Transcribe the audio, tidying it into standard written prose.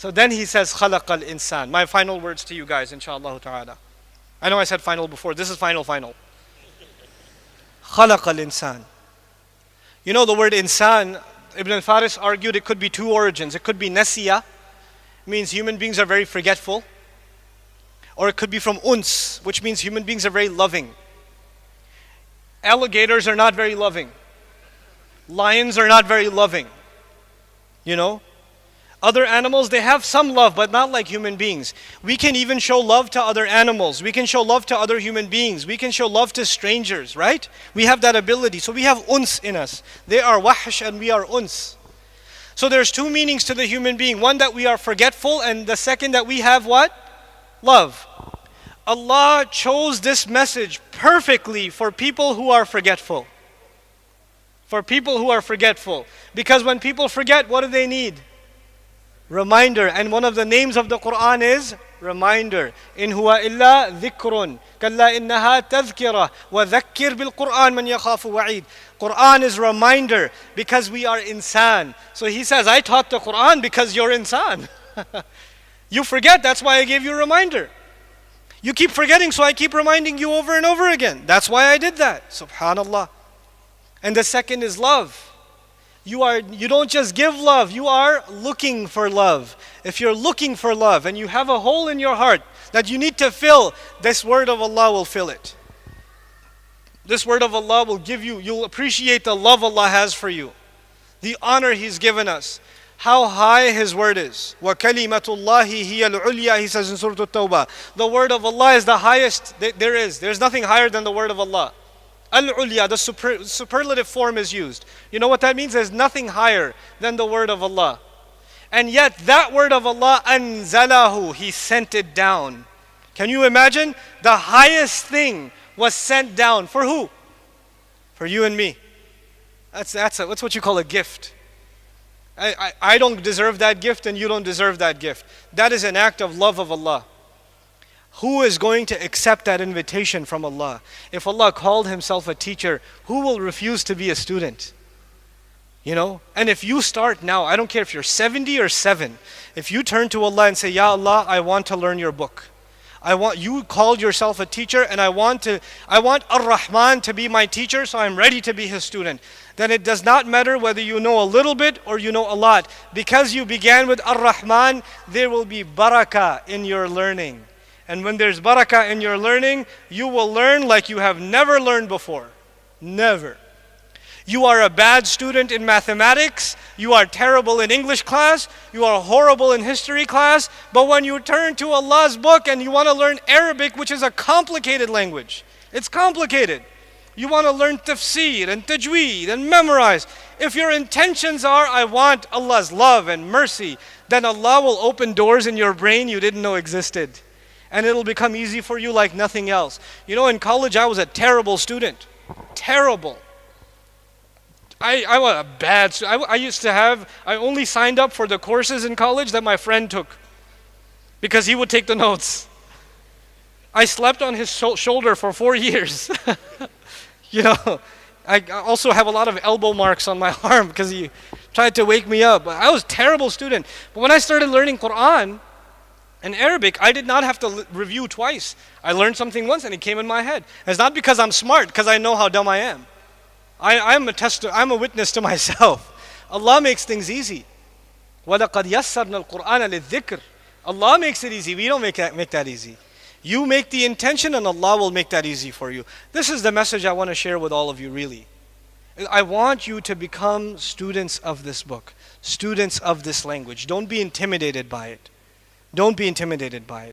So then he says, خَلَقَ الْإِنسان. My final words to you guys, inshallah ta'ala. I know I said final before. This is final. خَلَقَ الْإِنسان. You know the word insan, Ibn al-Faris argued it could be two origins. It could be nasiya, means human beings are very forgetful. Or it could be from uns, which means human beings are very loving. Alligators are not very loving. Lions are not very loving. You know? Other animals, they have some love, but not like human beings. We can even show love to other animals. We can show love to other human beings. We can show love to strangers, right? We have that ability. So we have uns in us. They are wahsh and we are uns. So there's two meanings to the human being. One, that we are forgetful, and the second, that we have what? Love. Allah chose this message perfectly for people who are forgetful. For people who are forgetful. Because when people forget, what do they need? Reminder. And one of the names of the Quran is reminder. In huwa illa dhikrun. Kalla innaha tadhkira. Wa dhakkir bil Quran man yakhafu wa'id. Quran is reminder because we are insan. So he says, I taught the Quran because you're insan. You forget, that's why I gave you a reminder. You keep forgetting, so I keep reminding you over and over again. That's why I did that. Subhanallah. And the second is love. You don't just give love, you are looking for love. If you're looking for love and you have a hole in your heart that you need to fill, this word of Allah will fill it. This word of Allah will give you, you'll appreciate the love Allah has for you. The honor He's given us. How high His word is. وَكَلِمَةُ اللَّهِ هِيَ الْعُلْيَا, He says in Surah At-Tawbah. The word of Allah is the highest there is. There's nothing higher than the word of Allah. Al-Ulya, the superlative form is used. You know what that means? There's nothing higher than the word of Allah. And yet that word of Allah, anzalahu, He sent it down. Can you imagine? The highest thing was sent down. For who? For you and me. That's what you call a gift. I don't deserve that gift and you don't deserve that gift. That is an act of love of Allah. Who is going to accept that invitation from Allah? If Allah called Himself a teacher, who will refuse to be a student? You know? And if you start now, I don't care if you're 70 or 7, if you turn to Allah and say, Ya Allah, I want to learn your book. You called yourself a teacher and I want Ar-Rahman to be my teacher, so I'm ready to be his student. Then it does not matter whether you know a little bit or you know a lot. Because you began with Ar-Rahman, there will be barakah in your learning. And when there's barakah in your learning, you will learn like you have never learned before. Never. You are a bad student in mathematics, you are terrible in English class, you are horrible in history class, but when you turn to Allah's book and you want to learn Arabic, which is a complicated language, it's complicated. You want to learn tafsir and tajweed and memorize. If your intentions are, I want Allah's love and mercy, then Allah will open doors in your brain you didn't know existed. And it'll become easy for you like nothing else. You know, in college I was a terrible student. Terrible. I was a bad student. I only signed up for the courses in college that my friend took. Because he would take the notes. I slept on his shoulder for 4 years. You know, I also have a lot of elbow marks on my arm because he tried to wake me up. I was a terrible student. But when I started learning Quran and Arabic, I did not have to review twice. I learned something once and it came in my head. It's not because I'm smart, because I know how dumb I am. I'm a witness to myself. Allah makes things easy. وَلَقَدْ يَسَّرْنَا الْقُرْآنَ لِلذِّكْرِ. Allah makes it easy. We don't make that easy. You make the intention and Allah will make that easy for you. This is the message I want to share with all of you, really. I want you to become students of this book, students of this language. Don't be intimidated by it. Don't be intimidated by it.